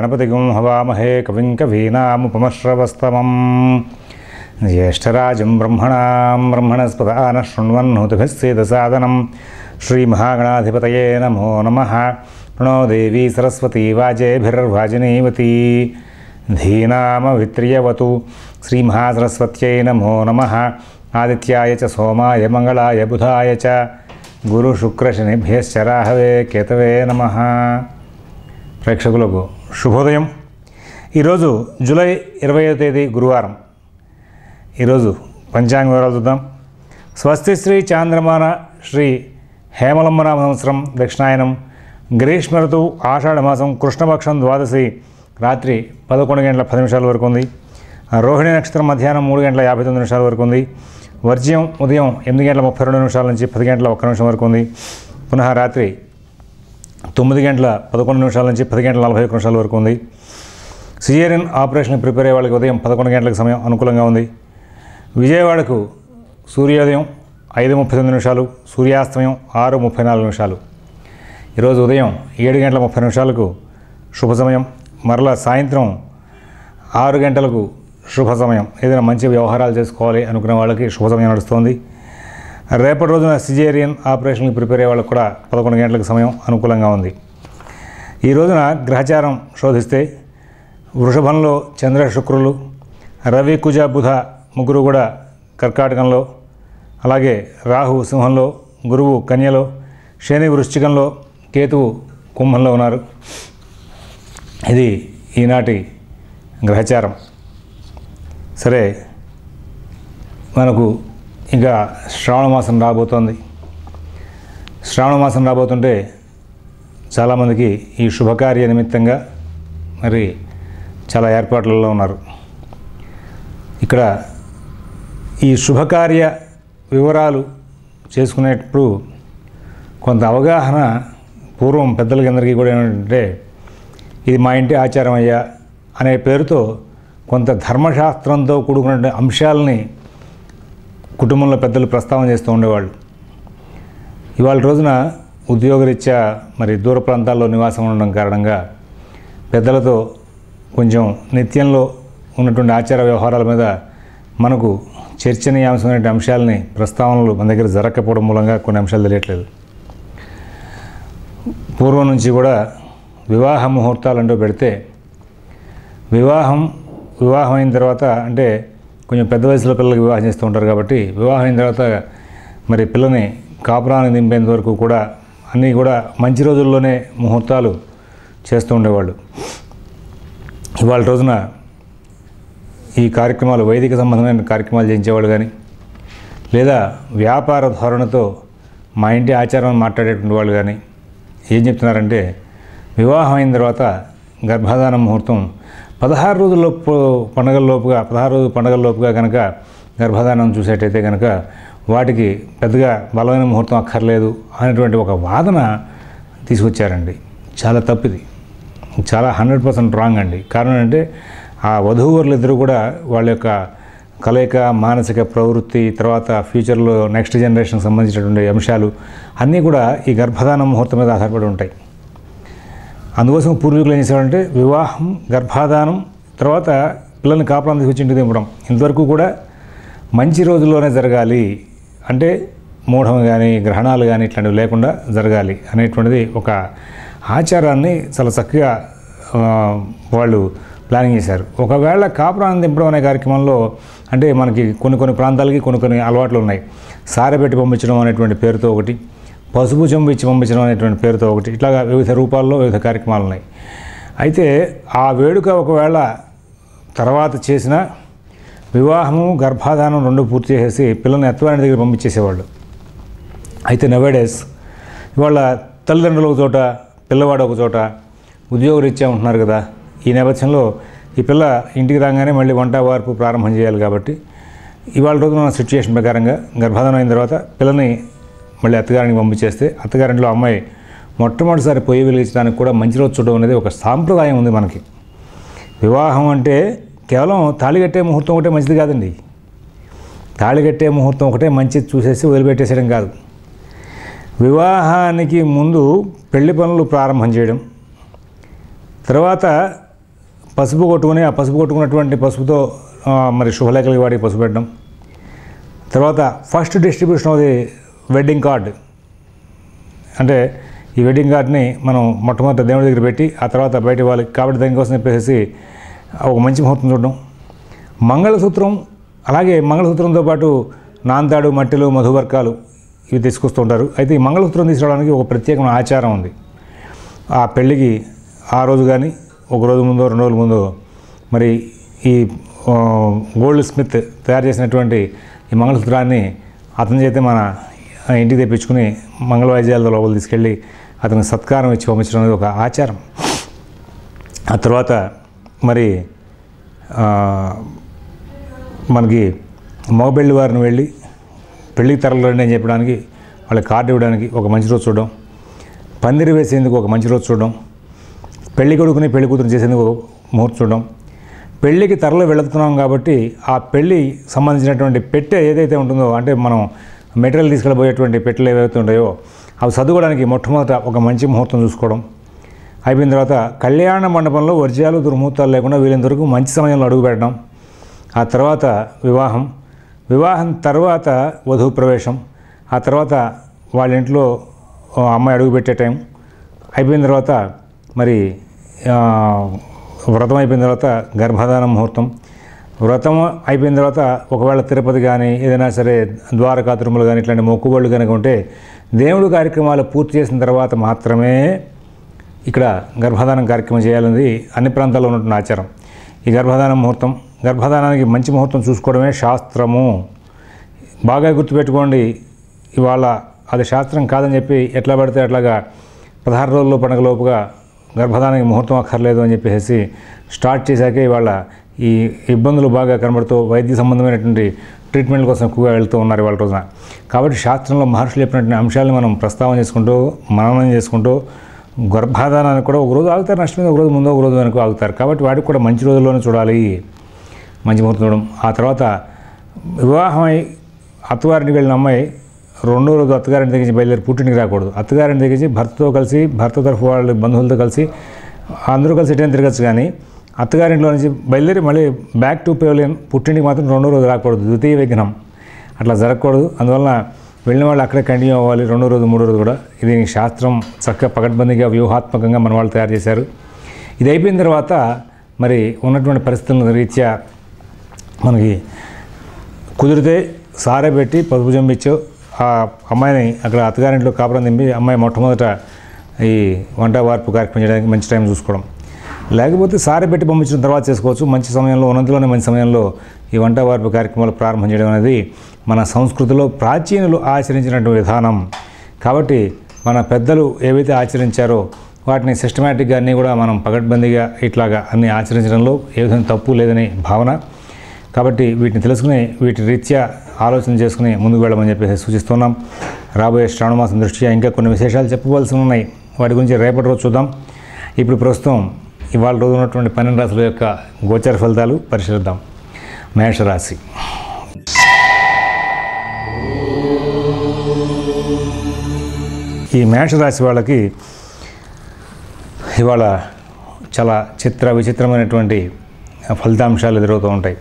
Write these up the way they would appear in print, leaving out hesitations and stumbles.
గణపతిగుం హవామహే కవిం కవీనాముపమశ్రవస్తమం జ్యేష్ఠరాజం బ్రహ్మణస్పదాన శృణ్వన్నోతిభిస్సేదసాదనం శ్రీమహాగణాధిపతయే నమో నమః. ప్రణో దేవీ సరస్వతీ వాజేభిర్వాజినీవతీ ధీనామవిత్రియవతు. శ్రీమహాసరస్వత్యై నమో నమః. ఆదిత్యాయ చ సోమాయ మంగళాయ బుధాయ చ గురుశుక్రశనిభ్యశ్చ రాహవే కేతవే నమః. ప్రేక్షకులకు శుభోదయం. ఈరోజు జూలై 20వ తేదీ గురువారం. ఈరోజు పంచాంగ వివరాలు చూద్దాం. స్వస్తి శ్రీ చాంద్రమాన శ్రీ హేమలంబనామ సంవత్సరం దక్షిణాయనం గ్రీష్మ ఋతువు ఆషాఢమాసం కృష్ణపక్షం ద్వాదశి రాత్రి 11 గంటల 10 నిమిషాల వరకు ఉంది. రోహిణి నక్షత్రం మధ్యాహ్నం 3 గంటల 59 నిమిషాల వరకు ఉంది. వర్జ్యం ఉదయం 8 గంటల 32 నిమిషాల నుంచి 10 గంటల 1 నిమిషం వరకు ఉంది. పునః రాత్రి 9 గంటల 11 నిమిషాల నుంచి 10 గంటల 41 నిమిషాల వరకు ఉంది. సిజేరియన్ ఆపరేషన్ ప్రిపేర్ అయ్యే వాళ్ళకి ఉదయం 11 గంటలకు సమయం అనుకూలంగా ఉంది. విజయవాడకు సూర్యోదయం 5:39 నిమిషాలు, సూర్యాస్తమయం 6:34 నిమిషాలు. ఈరోజు ఉదయం 7 గంటల 30 నిమిషాలకు శుభ సమయం, మరలా సాయంత్రం 6 గంటలకు శుభ సమయం. ఏదైనా మంచి వ్యవహారాలు చేసుకోవాలి అనుకునే వాళ్ళకి శుభ సమయం నడుస్తుంది. రేపటి రోజున సిజేరియన్ ఆపరేషన్కి ప్రిపేర్ అయ్యే వాళ్ళకి కూడా 11 గంటలకు సమయం అనుకూలంగా ఉంది. ఈ రోజున గ్రహచారం శోధిస్తే వృషభంలో చంద్ర శుక్రులు, రవి కుజ బుధ ముగ్గురు కూడా కర్కాటకంలో, అలాగే రాహు సింహంలో, గురువు కన్యలో, శని వృశ్చికంలో, కేతువు కుంభంలో ఉన్నారు. ఇది ఈనాటి గ్రహచారం. సరే, మనకు ఇంకా శ్రావణ మాసం రాబోతోంది. శ్రావణ మాసం రాబోతుంటే చాలామందికి ఈ శుభకార్య నిమిత్తంగా మరి చాలా ఏర్పాట్లలో ఉన్నారు. ఇక్కడ ఈ శుభకార్య వివరాలు చేసుకునేటప్పుడు కొంత అవగాహన పూర్వం పెద్దలకందరికీ కూడా ఏంటంటే ఇది మా ఇంటి ఆచారం అయ్యా అనే పేరుతో కొంత ధర్మశాస్త్రంతో కూడుకున్న అంశాలని కుటుంబంలో పెద్దలు ప్రస్తావన చేస్తూ ఉండేవాళ్ళు. ఇవాళ రోజున ఉద్యోగరీత్యా మరి దూర ప్రాంతాల్లో నివాసం ఉండడం కారణంగా పెద్దలతో కొంచెం నిత్యంలో ఉన్నటువంటి ఆచార వ్యవహారాల మీద మనకు చర్చనీయాంశమైన అంశాలని ప్రస్తావనలు మన దగ్గర జరగకపోవడం మూలంగా కొన్ని అంశాలు తెలియట్లేదు. పూర్వం నుంచి కూడా వివాహ ముహూర్తాలు అంటూ పెడితే వివాహం అయిన తర్వాత అంటే కొంచెం పెద్ద వయసులో పిల్లలకి వివాహం చేస్తూ ఉంటారు కాబట్టి వివాహం అయిన తర్వాత మరి పిల్లని కాపురానికి దింపేంత వరకు కూడా అన్నీ కూడా మంచి రోజుల్లోనే ముహూర్తాలు చేస్తూ ఉండేవాళ్ళు. ఇవాళ రోజున ఈ కార్యక్రమాలు వైదిక సంబంధమైన కార్యక్రమాలు చేయించేవాళ్ళు కానీ లేదా వ్యాపార ధోరణితో మా ఇంటి ఆచారం మాట్లాడేటువంటి వాళ్ళు కానీ ఏం చెప్తున్నారంటే వివాహం అయిన తర్వాత గర్భధాన ముహూర్తం 16 రోజుల్లోపు పండగల్లోపుగా కనుక గర్భధానం చూసేటైతే కనుక వాటికి పెద్దగా బలమైన ముహూర్తం అక్కర్లేదు అనేటువంటి ఒక వాదన తీసుకొచ్చారండి. చాలా తప్పిది, చాలా 100% రాంగ్ అండి. కారణం అంటే ఆ వధూవరులు ఇద్దరు కూడా వాళ్ళ యొక్క కలయిక, మానసిక ప్రవృత్తి, తర్వాత ఫ్యూచర్లో నెక్స్ట్ జనరేషన్కి సంబంధించినటువంటి అంశాలు అన్నీ కూడా ఈ గర్భధాన ముహూర్తం మీద ఆధారపడి ఉంటాయి. అందుకోసం పూర్వీకులు ఏం చేసేవారంటే వివాహం, గర్భాధానం, తర్వాత పిల్లల్ని కాపురం తీసుకొచ్చి ఇంటికి దింపడం ఇంతవరకు కూడా మంచి రోజుల్లోనే జరగాలి, అంటే మూఢం కానీ గ్రహణాలు కానీ ఇట్లాంటివి లేకుండా జరగాలి అనేటువంటిది ఒక ఆచారాన్ని చాలా చక్కగా వాళ్ళు ప్లానింగ్ చేశారు. ఒకవేళ కాపురాన్ని దింపడం అనే కార్యక్రమంలో అంటే మనకి కొన్ని ప్రాంతాలకి కొన్ని అలవాట్లు ఉన్నాయి. సారెపెట్టి పంపించడం అనేటువంటి పేరుతో ఒకటి, పసుపు చెంబు ఇచ్చి పంపించడం అనేటువంటి పేరుతో ఒకటి, ఇట్లాగా వివిధ రూపాల్లో వివిధ కార్యక్రమాలు ఉన్నాయి. అయితే ఆ వేడుక ఒకవేళ తర్వాత చేసిన వివాహము, గర్భాధానం రెండు పూర్తి చేసేసి పిల్లల్ని ఎత్తవారి దగ్గర పంపించేసేవాళ్ళు. అయితే నవేడేస్ ఇవాళ తల్లిదండ్రులు ఒక చోట, పిల్లవాడు ఒక చోట ఉద్యోగరీత్యా ఉంటున్నారు కదా. ఈ నేపథ్యంలో ఈ పిల్ల ఇంటికి రాగానే మళ్ళీ వంట వార్పు ప్రారంభం చేయాలి కాబట్టి ఇవాళ రోజున ఉన్న సిచ్యుయేషన్ ప్రకారంగా గర్భధానం అయిన తర్వాత పిల్లని మళ్ళీ అత్తగారికి పంపించేస్తే అత్తగారింట్లో అమ్మాయి మొట్టమొదటిసారి పొయ్యి వెలిగించడానికి కూడా మంచి రోజు చూడడం అనేది ఒక సాంప్రదాయం ఉంది మనకి. వివాహం అంటే కేవలం తాళి కట్టే ముహూర్తం ఒకటే మంచిది కాదండి. తాళి కట్టే ముహూర్తం ఒకటే మంచిది చూసేసి వదిలిపెట్టేసేయడం కాదు. వివాహానికి ముందు పెళ్లి పనులు ప్రారంభం చేయడం, తర్వాత పసుపు కొట్టుకుని ఆ పసుపు కొట్టుకున్నటువంటి పసుపుతో మరి శుభలేఖలకి వాడి పసుపు పెట్టడం. తర్వాత first distribution of the wedding card, అంటే ఈ వెడ్డింగ్ కార్డ్ని మనం మొట్టమొదటి దేవుడి దగ్గర పెట్టి ఆ తర్వాత బయట వాళ్ళకి, కాబట్టి దానికోసం చెప్పేసి ఒక మంచి ముహూర్తం చూడడం. మంగళసూత్రం, అలాగే మంగళసూత్రంతో పాటు నాంతాడు, మట్టెలు, మధువర్కాలు ఇవి తీసుకొస్తూ ఉంటారు. అయితే ఈ మంగళసూత్రం తీసుకురావడానికి ఒక ప్రత్యేకమైన ఆచారం ఉంది. ఆ పెళ్ళికి ఆ రోజు కానీ ఒక రోజు ముందో 2 రోజుల ముందో మరి ఈ గోల్డ్ స్మిత్ తయారు చేసినటువంటి ఈ మంగళసూత్రాన్ని అతని చేతే మన ఇంటికి తెప్పించుకుని మంగళ వాయిద్యాలతో లోపల తీసుకెళ్ళి అతనికి సత్కారం ఇచ్చి పంపించడం అనేది ఒక ఆచారం. ఆ తర్వాత మరి మనకి మగపెళ్లి వారిని వెళ్ళి పెళ్ళికి తరలిరండి అని చెప్పడానికి, వాళ్ళకి కార్డు ఇవ్వడానికి ఒక మంచి రోజు చూడడం, పందిరి వేసేందుకు ఒక మంచి రోజు చూడడం, పెళ్లి కొడుకుని పెళ్లి కూతురు చేసేందుకు ఒక ముహూర్తం చూడడం. పెళ్ళికి తరలి వెళుతున్నాం కాబట్టి ఆ పెళ్ళి సంబంధించినటువంటి పెట్టె ఏదైతే ఉంటుందో, అంటే మనం మెటీరియల్ తీసుకెళ్ళబోయేటువంటి పెట్టెలు ఏవైతే ఉంటాయో అవి చదువుకోవడానికి మొట్టమొదట ఒక మంచి ముహూర్తం చూసుకోవడం. అయిపోయిన తర్వాత కళ్యాణ మండపంలో వర్జ్యాలు దుర్ముహూర్తాలు లేకుండా వీలైనంత వరకు మంచి సమయంలో అడుగు పెట్టడం. ఆ తర్వాత వివాహం తర్వాత వధువు ప్రవేశం, ఆ తర్వాత వాళ్ళ ఇంట్లో అమ్మాయి అడుగు పెట్టే టైం అయిపోయిన తర్వాత మరి వ్రతం అయిపోయిన తర్వాత గర్భధాన ముహూర్తం. వ్రతం అయిపోయిన తర్వాత ఒకవేళ తిరుపతి కానీ ఏదైనా సరే ద్వారకా తిరుమల కానీ ఇట్లాంటి మొక్కుబళ్ళు కనుక ఉంటే దేవుడు కార్యక్రమాలు పూర్తి చేసిన తర్వాత మాత్రమే ఇక్కడ గర్భధానం కార్యక్రమం చేయాలనేది అన్ని ప్రాంతాల్లో ఉన్నటువంటి ఆచారం. ఈ గర్భధానానికి మంచి ముహూర్తం చూసుకోవడమే శాస్త్రము. బాగా గుర్తుపెట్టుకోండి, ఇవాళ అది శాస్త్రం కాదని చెప్పి ఎట్లా పడితే అట్లాగా 16 రోజుల్లో పండుగలోపుగా గర్భధానానికి ముహూర్తం అక్కర్లేదు అని చెప్పేసి స్టార్ట్ చేశాకే ఇవాళ ఈ ఇబ్బందులు బాగా కనబడుతూ వైద్య సంబంధమైనటువంటి ట్రీట్మెంట్ కోసం ఎక్కువగా వెళ్తూ ఉన్నారు ఇవాళ రోజున. కాబట్టి శాస్త్రంలో మహర్షులు చెప్పినటువంటి అంశాలను మనం ప్రస్తావన చేసుకుంటూ మననం చేసుకుంటూ గర్భధానానికి కూడా ఒక రోజు ఆగుతారు, నష్టం మీద ఒక రోజు ముందు ఒక రోజు వెనక ఆగుతారు. కాబట్టి వాటికి కూడా మంచి రోజుల్లోనే చూడాలి, మంచి ముహూర్తం చూడడం. ఆ తర్వాత వివాహమై అత్తగారింటికి వెళ్ళిన అమ్మాయి 2వ రోజు అత్తగారింటి దగ్గర బయలుదేరి పుట్టింటికి రాకూడదు. అత్తగారింటి దగ్గర భర్తతో కలిసి, భర్త తరఫు వాళ్ళ బంధువులతో కలిసి అందరూ కలిసి ఎటైనా తిరగచ్చు, కానీ అత్తగారింట్లో నుంచి బయలుదేరి మళ్ళీ బ్యాక్ టు పెవిలియన్ పుట్టింటికి మాత్రం 2వ రోజు రాకూడదు. ద్వితీయ విఘ్నం, అట్లా జరగకూడదు. అందువలన వెళ్ళిన వాళ్ళు అక్కడే కంటిన్యూ అవ్వాలి 2వ రోజు 3వ రోజు కూడా. ఇది శాస్త్రం చక్కగా పకడ్బందీగా వ్యూహాత్మకంగా మన వాళ్ళు తయారు చేశారు. ఇది అయిపోయిన తర్వాత మరి ఉన్నటువంటి పరిస్థితుల రీత్యా మనకి కుదిరితే సారే పెట్టి పసుపు జంపించో ఆ అమ్మాయిని అక్కడ అత్తగారింట్లో కాపురం దింపి అమ్మాయి మొట్టమొదట ఈ వంట వార్పు కార్యక్రమం చేయడానికి మంచి టైం చూసుకోవడం. లేకపోతే సారే పెట్టి పంపించిన తర్వాత చేసుకోవచ్చు. మంచి సమయంలో ఉన్నందులోనే మంచి సమయంలో ఈ వంట వార్పు కార్యక్రమాలు ప్రారంభం చేయడం అనేది మన సంస్కృతిలో ప్రాచీనులు ఆచరించినటువంటి విధానం. కాబట్టి మన పెద్దలు ఏవైతే ఆచరించారో వాటిని సిస్టమేటిక్గా అన్నీ కూడా మనం పకడ్బందీగా ఇట్లాగా అన్నీ ఆచరించడంలో ఏ విధంగా తప్పు లేదని భావన. కాబట్టి వీటిని తెలుసుకుని వీటి రీత్యా ఆలోచన చేసుకుని ముందుకు వెళ్ళమని చెప్పేసి సూచిస్తున్నాం. రాబోయే శ్రావణమాసం దృష్ట్యా ఇంకా కొన్ని విశేషాలు చెప్పవలసి ఉన్నాయి, వాటి గురించి రేపటి రోజు చూద్దాం. ఇప్పుడు ప్రస్తుతం ఇవాళ రోజు ఉన్నటువంటి 12 రాశుల యొక్క గోచర ఫలితాలు పరిశీలిద్దాం. మేషరాశి. ఈ మేషరాశి వాళ్ళకి ఇవాళ చాలా విచిత్రమైనటువంటి ఫలితాంశాలు ఎదురవుతూ ఉంటాయి.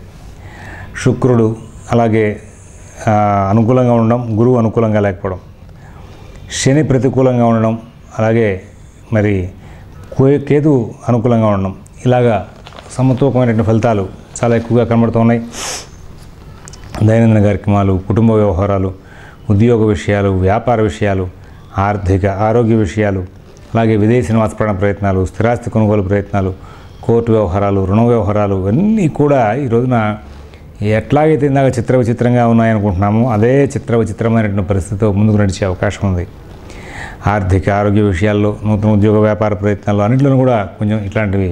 శుక్రుడు అలాగే అనుకూలంగా ఉండడం, గురువు అనుకూలంగా లేకపోవడం, శని ప్రతికూలంగా ఉండడం, అలాగే మరి కేతు అనుకూలంగా ఉండడం, ఇలాగా సమతూకమైనటువంటి ఫలితాలు చాలా ఎక్కువగా కనబడుతూ ఉన్నాయి. దైనందిన కార్యక్రమాలు, కుటుంబ వ్యవహారాలు, ఉద్యోగ విషయాలు, వ్యాపార విషయాలు, ఆరోగ్య విషయాలు, అలాగే విదేశీ నివాస ప్రయత్నాలు, స్థిరాస్తి కొనుగోలు ప్రయత్నాలు, కోర్టు వ్యవహారాలు, రుణ వ్యవహారాలు ఇవన్నీ కూడా ఈ రోజున ఎట్లాగైతే ఇందాక విచిత్రంగా ఉన్నాయనుకుంటున్నామో అదే విచిత్రమైనటువంటి పరిస్థితితో ముందుకు నడిచే అవకాశం ఉంది. ఆరోగ్య విషయాల్లో, నూతన ఉద్యోగ వ్యాపార ప్రయత్నాల్లో అన్నింటిలోనూ కూడా కొంచెం ఇట్లాంటివి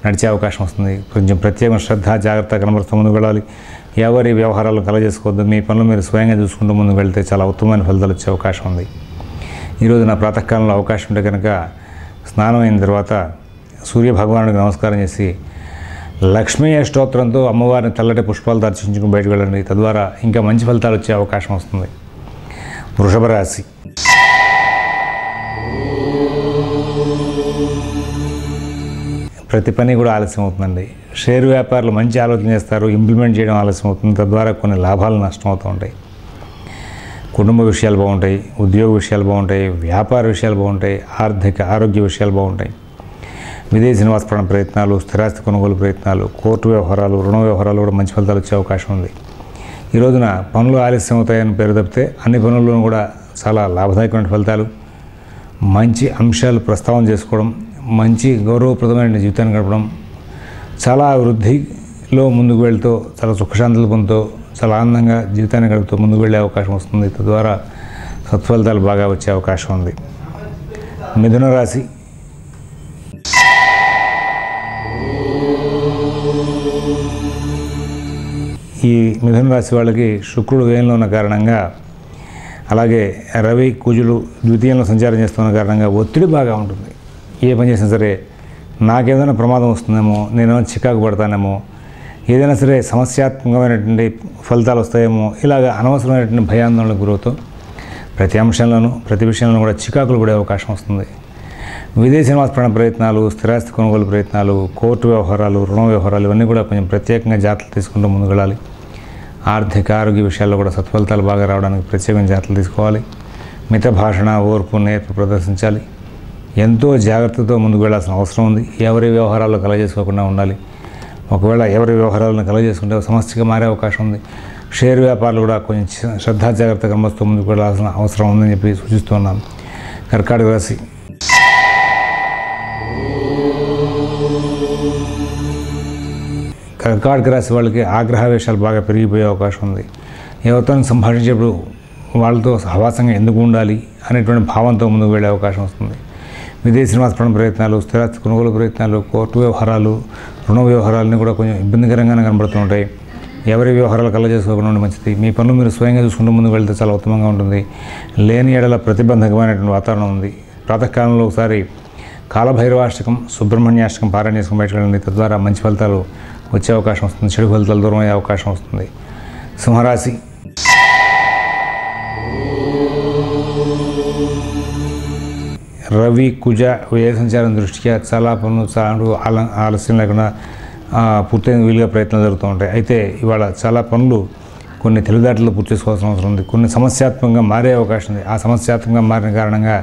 నడిచే అవకాశం వస్తుంది. కొంచెం ప్రత్యేక శ్రద్ధ, జాగ్రత్త కనబడుతూ ముందుకు వెళ్ళాలి. ఎవరి వ్యవహారాలను కలగజేసుకోవద్దు. మీ పనులు మీరు స్వయంగా చూసుకుంటూ ముందుకు వెళ్తే చాలా ఉత్తమమైన ఫలితాలు వచ్చే అవకాశం ఉంది. ఈరోజు నా ప్రాతకాలంలో అవకాశం ఉంటే కనుక స్నానం అయిన తర్వాత సూర్య భగవానుడికి నమస్కారం చేసి లక్ష్మీ అష్టోత్తరంతో అమ్మవారిని తెల్లటి పుష్పాలు దర్శించుకుని బయటకు వెళ్ళండి. తద్వారా ఇంకా మంచి ఫలితాలు వచ్చే అవకాశం వస్తుంది. వృషభ రాశి. ప్రతి పని కూడా ఆలస్యం అవుతుందండి. షేర్ వ్యాపారులు మంచి ఆలోచన చేస్తారు, ఇంప్లిమెంట్ చేయడం ఆలస్యం అవుతుంది. తద్వారా కొన్ని లాభాలు నష్టం అవుతూ ఉంటాయి. కుటుంబ విషయాలు బాగుంటాయి, ఉద్యోగ విషయాలు బాగుంటాయి, వ్యాపార విషయాలు బాగుంటాయి, ఆర్థిక ఆరోగ్య విషయాలు బాగుంటాయి. విదేశీ నివాసపరణ ప్రయత్నాలు, స్థిరాస్తి కొనుగోలు ప్రయత్నాలు, కోర్టు వ్యవహారాలు, రుణ వ్యవహారాలు కూడా మంచి ఫలితాలు వచ్చే అవకాశం ఉంది. ఈ రోజున పనులు ఆలస్యం అవుతాయని పేరు తప్పితే అన్ని పనుల్లోనూ కూడా చాలా లాభదాయకమైన ఫలితాలు, మంచి అంశాలు ప్రస్తావన చేసుకోవడం, మంచి గౌరవప్రదమైన జీవితాన్ని గడపడం, చాలా వృద్ధిలో ముందుకు వెళ్తూ చాలా సుఖశాంతులు పొందుతూ చాలా ఆనందంగా జీవితాన్ని గడుపుతూ ముందుకు వెళ్ళే అవకాశం వస్తుంది. తద్వారా సత్ఫలితాలు బాగా వచ్చే అవకాశం ఉంది. మిథున రాశి. ఈ మిథున రాశి వాళ్ళకి శుక్రుడు వ్యయంలో ఉన్న కారణంగా, అలాగే రవి కుజులు ద్వితీయంలో సంచారం చేస్తున్న కారణంగా ఒత్తిడి బాగా ఉంటుంది. ఏ పని చేసినా సరే నాకేదైనా ప్రమాదం వస్తుందేమో, నేనేమైనా చికాకు పడతానేమో, ఏదైనా సరే సమస్యాత్మకమైనటువంటి ఫలితాలు వస్తాయేమో, ఇలాగ అనవసరమైనటువంటి భయాందోళనకు గురవుతూ ప్రతి అంశంలోనూ ప్రతి విషయంలోనూ కూడా చికాకులు పడే అవకాశం వస్తుంది. విదేశీ నివాసపరణ ప్రయత్నాలు, స్థిరాస్తి కొనుగోలు ప్రయత్నాలు, కోర్టు వ్యవహారాలు, రుణ వ్యవహారాలు ఇవన్నీ కూడా కొంచెం ప్రత్యేకంగా జాగ్రత్తలు తీసుకుంటూ ముందుకు వెళ్ళాలి. ఆర్థిక ఆరోగ్య విషయాల్లో కూడా సత్ఫలితాలు బాగా రావడానికి ప్రత్యేకంగా జాగ్రత్తలు తీసుకోవాలి. మిత భాషణ, ఓర్పు, నేర్పు ప్రదర్శించాలి. ఎంతో జాగ్రత్తతో ముందుకు వెళ్ళాల్సిన అవసరం ఉంది. ఎవరి వ్యవహారాల్లో కలగజేసుకోకుండా ఉండాలి. ఒకవేళ ఎవరి వ్యవహారాలను కలగజేసుకుంటే సమస్యగా మారే అవకాశం ఉంది. షేర్ వ్యాపారాలు కూడా కొంచెం శ్రద్ధా జాగ్రత్త కర్మస్తూ ముందుకు వెళ్ళాల్సిన అవసరం ఉందని చెప్పి సూచిస్తున్నాను. కర్కాటక రాశి. కర్కాటక రాశి వాళ్ళకి ఆగ్రహావేశాలు బాగా పెరిగిపోయే అవకాశం ఉంది. ఎవరితో సంభాషించేప్పుడు వాళ్ళతో సహవాసంగా ఎందుకు ఉండాలి అనేటువంటి భావంతో ముందుకు వెళ్ళే అవకాశం వస్తుంది. విదేశీ నివాసపరణ ప్రయత్నాలు, స్థిరాస్తి కొనుగోలు ప్రయత్నాలు, కోర్టు వ్యవహారాలు, రుణ వ్యవహారాలని కూడా కొంచెం ఇబ్బందికరంగానే కనబడుతుంటాయి. ఎవరి వ్యవహారాలు కలగజేసుకోకుండా ఉంటే మంచిది. మీ పనులు మీరు స్వయంగా చూసుకుంటూ ముందుకు వెళ్తే చాలా ఉత్తమంగా ఉంటుంది. లేని ఎడల ప్రతిబంధకమైనటువంటి వాతావరణం ఉంది. ప్రాతకాలంలో ఒకసారి కాలభైరవాష్టకం, సుబ్రహ్మణ్యాష్టకం పారాయణ చేసుకుని బయటకు వెళ్ళండి. తద్వారా మంచి ఫలితాలు వచ్చే అవకాశం వస్తుంది. చెడు ఫలితాలు దూరం అయ్యే అవకాశం వస్తుంది. సింహరాశి. రవి కుజ వ్యయ సంచారం దృష్ట్యా చాలా పనులు చాలా ఆలస్యం లేకుండా పూర్తయిన వీలుగా ప్రయత్నాలు జరుగుతూ ఉంటాయి. అయితే ఇవాళ చాలా పనులు కొన్ని తెలివిదాటల్లో పూర్తి చేసుకోవాల్సిన అవసరం ఉంది. కొన్ని సమస్యాత్మకంగా మారే అవకాశం ఉంది. ఆ సమస్యాత్మకంగా మారిన కారణంగా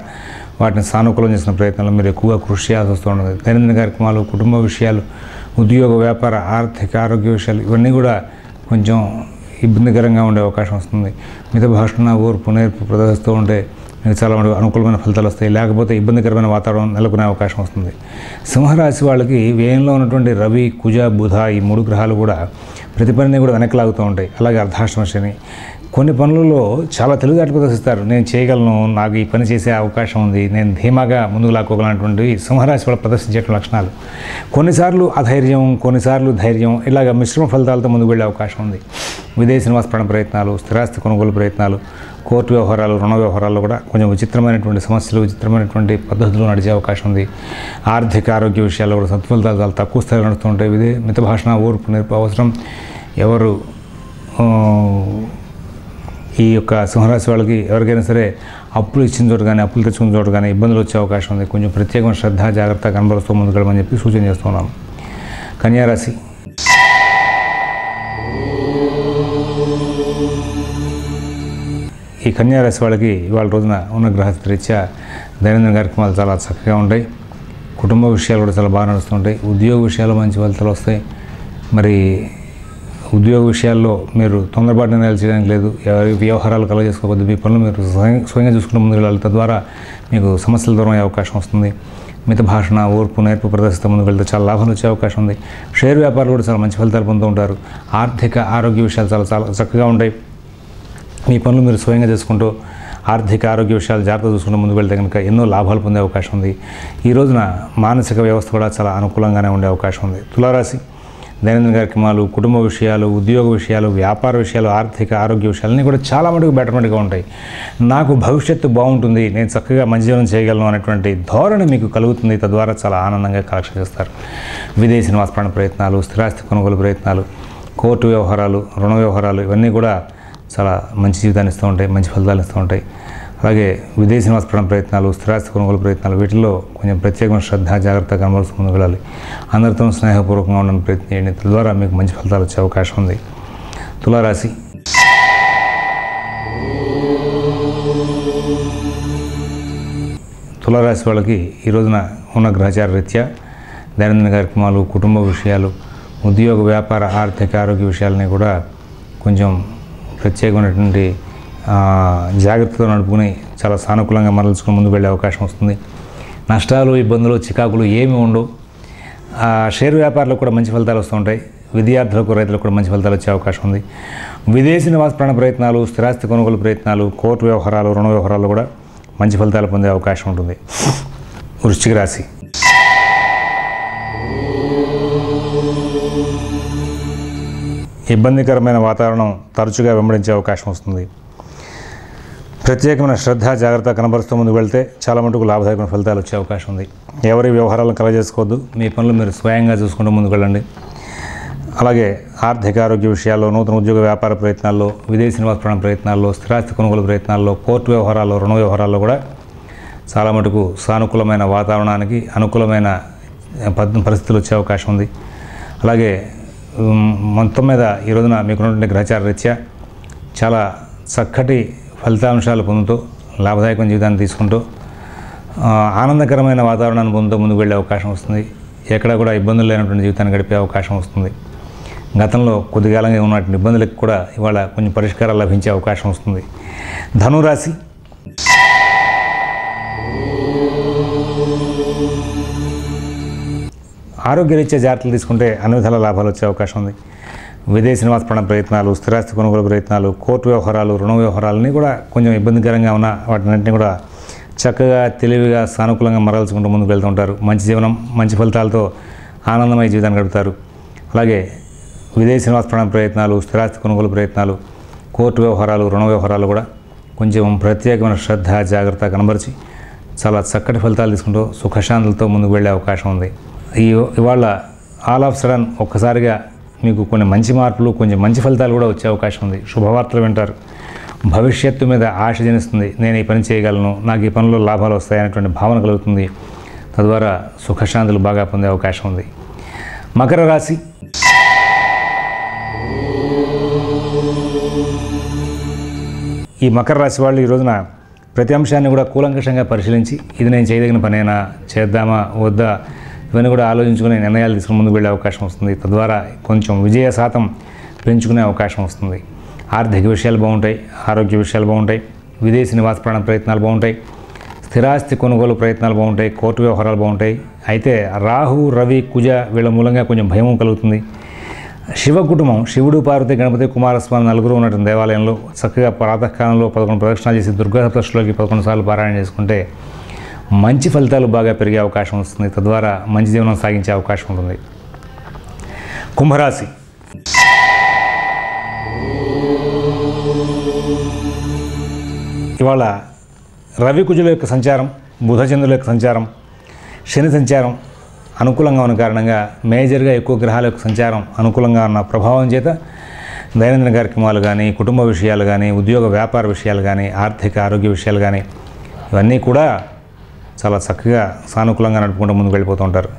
వాటిని సానుకూలం చేసిన ప్రయత్నాలు మీరు ఎక్కువగా కృషి చేయాల్సి వస్తూ ఉంటుంది. దైనందిన కార్యక్రమాలు, కుటుంబ విషయాలు, ఉద్యోగ, వ్యాపార, ఆర్థిక, ఆరోగ్య విషయాలు ఇవన్నీ కూడా కొంచెం ఇబ్బందికరంగా ఉండే అవకాశం వస్తుంది. మిత భాషణ, ఓర్పు, నేర్పు ప్రదర్శిస్తూ ఉంటే మీకు చాలా అనుకూలమైన ఫలితాలు వస్తాయి. లేకపోతే ఇబ్బందికరమైన వాతావరణం నెలకొనే అవకాశం వస్తుంది. సింహరాశి వాళ్ళకి వ్యయంలో ఉన్నటువంటి రవి, కుజ, బుధ ఈ 3 గ్రహాలు కూడా ప్రతి పనిని కూడా వెనక్కి లాగుతూ ఉంటాయి. అలాగే అర్ధాష్టమ శని. కొన్ని పనులలో చాలా తెలివితేటలు ప్రదర్శిస్తారు. నేను చేయగలను, నాకు ఈ పని చేసే అవకాశం ఉంది, నేను ధీమాగా ముందుకు లాక్కోగలనటువంటి సింహరాశి వాళ్ళు ప్రదర్శించే లక్షణాలు. కొన్నిసార్లు అధైర్యం, కొన్నిసార్లు ధైర్యం, ఇలాగ మిశ్రమ ఫలితాలతో ముందుకు వెళ్ళే అవకాశం ఉంది. విదేశీ నివాసపరణ ప్రయత్నాలు, స్థిరాస్తి కొనుగోలు ప్రయత్నాలు, కోర్టు వ్యవహారాలు, రుణ వ్యవహారాల్లో కూడా కొంచెం విచిత్రమైనటువంటి సమస్యలు, విచిత్రమైనటువంటి పద్ధతులు నడిచే అవకాశం ఉంది. ఆర్థిక ఆరోగ్య విషయాల్లో కూడా సత్ఫలితాలు చాలా తక్కువ స్థాయిలో నడుస్తూ ఉంటాయి. మిత భాషణ, ఓర్పు, నేర్పు అవసరం. ఎవరు ఈ యొక్క సింహరాశి వాళ్ళకి ఎవరికైనా సరే అప్పులు ఇచ్చిన చోటు కానీ, అప్పులు తెచ్చుకున్న చోటు కానీ ఇబ్బందులు వచ్చే అవకాశం ఉంది. కొంచెం ప్రత్యేకమైన శ్రద్ధ, జాగ్రత్త కనబరుస్తూ ముందుకు వెళ్ళమని చెప్పి సూచన చేస్తున్నాం. కన్యారాశి. ఈ కన్యారాశి వాళ్ళకి ఇవాళ రోజున ఉన్న గ్రహస్థితి రీత్యా దైనందిన కార్యక్రమాలు చాలా చక్కగా ఉంటాయి. కుటుంబ విషయాలు కూడా చాలా బాగా నడుస్తుంటాయి. ఉద్యోగ విషయాల్లో మంచి ఫలితాలు వస్తాయి. మరి ఉద్యోగ విషయాల్లో మీరు తొందరపాటు నిర్ణయాలు చేయడానికి లేదు. ఎవరి వ్యవహారాలు కలగజేసుకోవద్దు. మీ పనులు మీరు స్వయంగా చూసుకుంటూ ముందుకు వెళ్ళాలి. తద్వారా మీకు సమస్యల దూరం అయ్యే అవకాశం వస్తుంది. మిత భాషణ, ఓర్పు, నేర్పు ప్రదర్శిస్తూ ముందుకు వెళ్తే చాలా లాభాలు వచ్చే అవకాశం ఉంది. షేర్ వ్యాపారాలు కూడా చాలా మంచి ఫలితాలు పొందుతూ ఉంటారు. ఆర్థిక ఆరోగ్య విషయాలు చాలా చక్కగా ఉంటాయి. మీ పనులు మీరు స్వయంగా చేసుకుంటూ ఆర్థిక ఆరోగ్య విషయాలు జాగ్రత్త చూసుకుంటూ ముందుకు వెళ్తే కనుక ఎన్నో లాభాలు పొందే అవకాశం ఉంది. ఈ రోజున మానసిక వ్యవస్థ కూడా చాలా అనుకూలంగానే ఉండే అవకాశం ఉంది. తులారాశి. దైనందిన కార్యక్రమాలు, కుటుంబ విషయాలు, ఉద్యోగ విషయాలు, వ్యాపార విషయాలు, ఆర్థిక ఆరోగ్య విషయాలన్నీ కూడా చాలా మటుకు బెటర్మెంట్గా ఉంటాయి. నాకు భవిష్యత్తు బాగుంటుంది, నేను చక్కగా మంచి జీవనం చేయగలను అనేటువంటి ధోరణి మీకు కలుగుతుంది. తద్వారా చాలా ఆనందంగా కలెక్షన్ చేస్తారు. విదేశీ నివాసపరణ ప్రయత్నాలు, స్థిరాస్తి కొనుగోలు ప్రయత్నాలు, కోర్టు వ్యవహారాలు, రుణ వ్యవహారాలు ఇవన్నీ కూడా చాలా మంచి జీవితాన్ని ఇస్తూ ఉంటాయి, మంచి ఫలితాలు ఇస్తూ ఉంటాయి. అలాగే విదేశీ నివాస ప్రయత్నాలు, స్థిరాస్తి కొనుగోలు ప్రయత్నాలు, వీటిల్లో కొంచెం ప్రత్యేకమైన శ్రద్ధ, జాగ్రత్త కనబడుతూ ముందుకు వెళ్ళాలి. అందరితో స్నేహపూర్వకంగా ఉండడానికి ప్రయత్నం చేయండి. తద్వారా మీకు మంచి ఫలితాలు వచ్చే అవకాశం ఉంది. తులారాశి. తులారాశి వాళ్ళకి ఈ రోజున ఉన్న గ్రహచార రీత్యా దైనందిన కార్యక్రమాలు, కుటుంబ విషయాలు, ఉద్యోగ, వ్యాపార, ఆర్థిక, ఆరోగ్య విషయాలని కూడా కొంచెం ప్రత్యేకమైనటువంటి జాగ్రత్తతో నడుపుకుని చాలా సానుకూలంగా మరల్చుకుని ముందుకు వెళ్ళే అవకాశం వస్తుంది. నష్టాలు, ఇబ్బందులు, చికాకులు ఏమి ఉండవు. షేర్ వ్యాపారాలకు కూడా మంచి ఫలితాలు వస్తూ ఉంటాయి. విద్యార్థులకు, రైతులకు కూడా మంచి ఫలితాలు వచ్చే అవకాశం ఉంది. విదేశీ నివాస ప్రయత్నాలు, స్థిరాస్తి కొనుగోలు ప్రయత్నాలు, కోర్టు వ్యవహారాలు, రుణ వ్యవహారాలు కూడా మంచి ఫలితాలు పొందే అవకాశం ఉంటుంది. వృశ్చిక రాశి. ఇబ్బందికరమైన వాతావరణం తరచుగా వెంబడించే అవకాశం వస్తుంది. ప్రత్యేకమైన శ్రద్ధ, జాగ్రత్త కనబరుస్తూ ముందుకు వెళ్తే చాలా మటుకు లాభదాయకమైన ఫలితాలు వచ్చే అవకాశం ఉంది. ఎవరి వ్యవహారాలను కలగజేసుకోవద్దు. మీ పనులు మీరు స్వయంగా చూసుకుంటూ ముందుకు వెళ్ళండి. అలాగే ఆర్థిక, ఆరోగ్య విషయాల్లో, నూతన ఉద్యోగ, వ్యాపార ప్రయత్నాల్లో, విదేశీ నివాస ప్రయత్నాల్లో, స్థిరాస్తి కొనుగోలు ప్రయత్నాల్లో, కోర్టు వ్యవహారాల్లో, రుణ వ్యవహారాల్లో కూడా చాలా మటుకు సానుకూలమైన వాతావరణానికి అనుకూలమైన పరిస్థితులు వచ్చే అవకాశం ఉంది. అలాగే మొత్తం మీద ఈ రోజున మీకున్నటువంటి గ్రహచార రీత్యా చాలా చక్కటి ఫలితాంశాలు పొందుతూ లాభదాయకమైన జీవితాన్ని తీసుకుంటూ ఆనందకరమైన వాతావరణాన్ని పొందుతూ ముందుకు వెళ్ళే అవకాశం వస్తుంది. ఎక్కడ కూడా ఇబ్బందులు లేనటువంటి జీవితాన్ని గడిపే అవకాశం వస్తుంది. గతంలో కొద్దికాలంగా ఉన్నటువంటి ఇబ్బందులకు కూడా ఇవాళ కొంచెం పరిష్కారాలు లభించే అవకాశం వస్తుంది. ధనురాశి. ఆరోగ్యరీత్యా జాగ్రత్తలు తీసుకుంటే అన్ని విధాల లాభాలు వచ్చే అవకాశం ఉంది. విదేశీ నివాస ప్రయత్నాలు, స్థిరాస్తి కొనుగోలు ప్రయత్నాలు, కోర్టు వ్యవహారాలు, రుణ వ్యవహారాలని కూడా కొంచెం ఇబ్బందికరంగా ఉన్న వాటిని కూడా చక్కగా, తెలివిగా, సానుకూలంగా మరల్చుకుంటూ ముందుకు వెళ్తూ ఉంటారు. మంచి జీవనం, మంచి ఫలితాలతో ఆనందమయ జీవితాన్ని గడుపుతారు. అలాగే విదేశీ నివాస ప్రయత్నాలు, స్థిరాస్తి కొనుగోలు ప్రయత్నాలు, కోర్టు వ్యవహారాలు, రుణ వ్యవహారాలు కూడా కొంచెం ప్రత్యేకమైన శ్రద్ధ, జాగ్రత్త కనబరిచి చాలా చక్కటి ఫలితాలు తీసుకుంటూ సుఖశాంతులతో ముందుకు వెళ్ళే అవకాశం ఉంది. ఇవాళ ఆల్ ఆఫ్ సడన్ ఒక్కసారిగా మీకు కొన్ని మంచి మార్పులు, కొంచెం మంచి ఫలితాలు కూడా వచ్చే అవకాశం ఉంది. శుభవార్తలు వింటారు. భవిష్యత్తు మీద ఆశ జనిస్తుంది. నేను ఈ పని చేయగలను, నాకు ఈ పనిలో లాభాలు వస్తాయనేటువంటి భావన కలుగుతుంది. తద్వారా సుఖశాంతులు బాగా పొందే అవకాశం ఉంది. మకర రాశి. ఈ మకర రాశి వాళ్ళు ఈ రోజున ప్రతి అంశాన్ని కూడా కూలంకషంగా పరిశీలించి ఇది నేను చేయదగిన పనేనా, చేద్దామా వద్దా, ఇవన్నీ కూడా ఆలోచించుకుని నిర్ణయాలు తీసుకుని ముందుకు వెళ్ళే అవకాశం వస్తుంది. తద్వారా కొంచెం విజయ శాతం పెంచుకునే అవకాశం వస్తుంది. ఆర్థిక విషయాలు బాగుంటాయి, ఆరోగ్య విషయాలు బాగుంటాయి, విదేశీ నివాస ప్రయత్నాలు బాగుంటాయి, స్థిరాస్తి కొనుగోలు ప్రయత్నాలు బాగుంటాయి, కోర్టు వ్యవహారాలు బాగుంటాయి. అయితే రాహు, రవి, కుజ వీళ్ళ మూలంగా కొంచెం భయం కలుగుతుంది. శివ కుటుంబం, శివుడు, పార్వతి, గణపతి, కుమారస్వామి నలుగురు ఉన్నటువంటి దేవాలయంలో చక్కగా ప్రాతకాలంలో 11 ప్రదక్షిణాలు చేసి దుర్గా సప్తశతిలోకి 11 సార్లు పారాయణ చేసుకుంటే మంచి ఫలితాలు బాగా పెరిగే అవకాశం వస్తుంది. తద్వారా మంచి జీవనం సాగించే అవకాశం ఉంటుంది. కుంభరాశి. ఇవాళ రవి, కుజుల యొక్క సంచారం, బుధచంద్రుల యొక్క సంచారం, శని సంచారం అనుకూలంగా ఉన్న కారణంగా మేజర్గా ఎక్కువ గ్రహాల యొక్క సంచారం అనుకూలంగా ఉన్న ప్రభావం చేత దైనందిన కార్యక్రమాలు కానీ, కుటుంబ విషయాలు కానీ, ఉద్యోగ, వ్యాపార విషయాలు కానీ, ఆర్థిక, ఆరోగ్య విషయాలు కానీ ఇవన్నీ కూడా చాలా చక్కగా సానుకూలంగా నడుపుకుంటూ ముందుకు వెళ్ళిపోతూ ఉంటారు.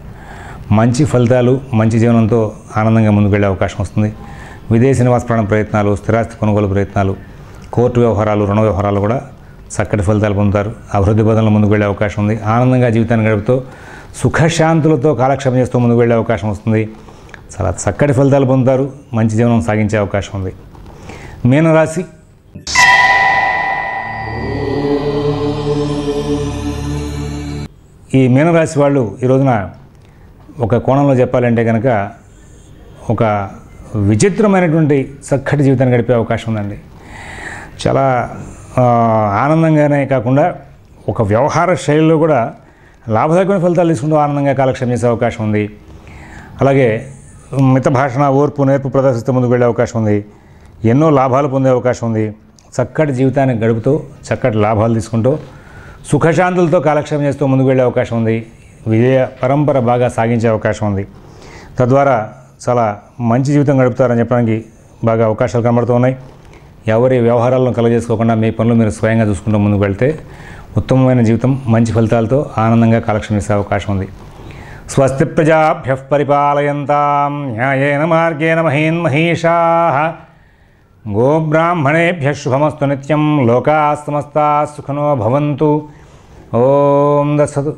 మంచి ఫలితాలు, మంచి జీవనంతో ఆనందంగా ముందుకు వెళ్ళే అవకాశం వస్తుంది. విదేశీ నివాస ప్రయత్నాలు, స్థిరాస్తి కొనుగోలు ప్రయత్నాలు, కోర్టు వ్యవహారాలు, రుణ వ్యవహారాలు కూడా చక్కటి ఫలితాలు పొందుతారు. అభివృద్ధి పదంలో ముందుకు వెళ్ళే అవకాశం ఉంది. ఆనందంగా జీవితాన్ని గడుపుతూ సుఖశాంతులతో కాలక్షేపం చేస్తూ ముందుకు వెళ్ళే అవకాశం వస్తుంది. చాలా చక్కటి ఫలితాలు పొందుతారు. మంచి జీవనం సాగించే అవకాశం ఉంది. మీనరాశి. ఈ మీనరాశి వాళ్ళు ఈ రోజున ఒక కోణంలో చెప్పాలంటే కనుక ఒక విచిత్రమైనటువంటి చక్కటి జీవితాన్ని గడిపే అవకాశం ఉందండి. చాలా ఆనందంగానే కాకుండా ఒక వ్యవహార శైలిలో కూడా లాభదాయకమైన ఫలితాలు తీసుకుంటూ ఆనందంగా కాలక్షేపం చేసే అవకాశం ఉంది. అలాగే మిత భాషణ, ఓర్పు, నేర్పు ప్రదర్శిస్తూ ముందుకు వెళ్ళే అవకాశం ఉంది. ఎన్నో లాభాలు పొందే అవకాశం ఉంది. చక్కటి జీవితాన్ని గడుపుతూ చక్కటి లాభాలు తీసుకుంటూ సుఖశాంతులతో కాలక్షేపం చేస్తూ ముందుకు వెళ్ళే అవకాశం ఉంది. విజయ పరంపర బాగా సాగించే అవకాశం ఉంది. తద్వారా చాలా మంచి జీవితం గడుపుతారని చెప్పడానికి బాగా అవకాశాలు కనబడుతూ ఉన్నాయి. ఎవరి వ్యవహారాలను కలగజేసుకోకుండా మీ పనులు మీరు స్వయంగా చూసుకుంటూ ముందుకు వెళ్తే ఉత్తమమైన జీవితం మంచి ఫలితాలతో ఆనందంగా కాలక్షేపం చేసే అవకాశం ఉంది. స్వస్తి ప్రజాభ్యః పరిపాలయంతాం న్యాయేన మార్గేణ మహీన్మహీషాః గోబ్రాహ్మణేభ్యః శుభమస్తు నిత్యం. లోకాః సమస్తాః సుఖినో భవంతు. ఓం దత్సతు.